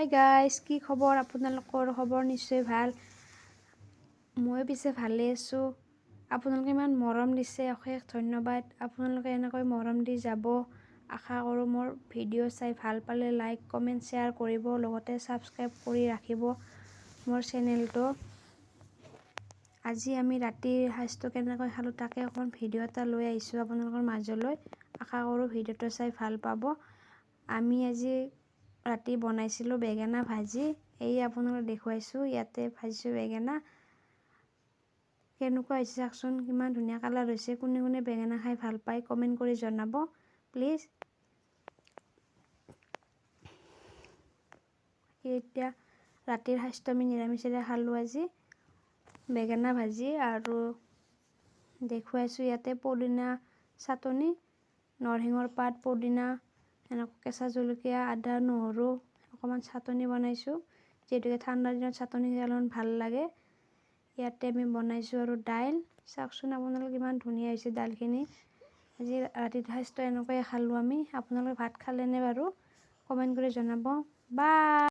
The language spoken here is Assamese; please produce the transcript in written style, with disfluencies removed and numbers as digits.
হাই গাইজ, কি খবৰ? আপোনালোকৰ খবৰ নিশ্চয় ভাল। মই পিছে ভালে আছোঁ। আপোনালোকে ইমান মৰম দিছে, অশেষ ধন্যবাদ। আপোনালোকে এনেকৈ মৰম দি যাব। আশা কৰোঁ মোৰ ভিডিঅ' চাই ভাল পালে লাইক, কমেণ্ট, শ্বেয়াৰ কৰিব, লগতে ছাবস্ক্ৰাইব কৰি ৰাখিব মোৰ চেনেলটো। আজি আমি ৰাতিৰ সাঁজটো কেনেকৈ খালোঁ তাকে অকণ ভিডিঅ' এটা লৈ আহিছোঁ আপোনালোকৰ মাজলৈ। আশা কৰোঁ ভিডিঅ'টো চাই ভাল পাব। আমি আজি ৰাতি বনাইছিলোঁ বেঙেনা ভাজি। এই আপোনালোকক দেখুৱাইছোঁ, ইয়াতে ভাজিছোঁ বেঙেনা। কেনেকুৱা হৈছে চাওকচোন, কিমান ধুনীয়া কালাৰ হৈছে। কোনে কোনে বেঙেনা খাই ভাল পায় কমেণ্ট কৰি জনাব প্লিজ। এতিয়া ৰাতিৰ সাঁজটো আমি নিৰামিষেৰে খালোঁ আজি। বেঙেনা ভাজি আৰু দেখুৱাইছোঁ ইয়াতে পদিনা চাটনি, নৰসিংহৰ পাত, পদিনা, এনেকৈ কেঁচা জলকীয়া, আদা, নহৰু অকণমান চাটনি বনাইছোঁ। যিহেতুকে ঠাণ্ডাৰ দিনত চাটনি খাই অলপমান ভাল লাগে। ইয়াতে আমি বনাইছোঁ আৰু দাইল। চাওকচোন আপোনালোক ইমান ধুনীয়া হৈছে দাইলখিনি। আজি ৰাতিৰ সাঁজটো এনেকৈয়ে খালোঁ আমি। আপোনালোকে ভাত খালেনে বাৰু? কমেণ্ট কৰি জনাব। বাই।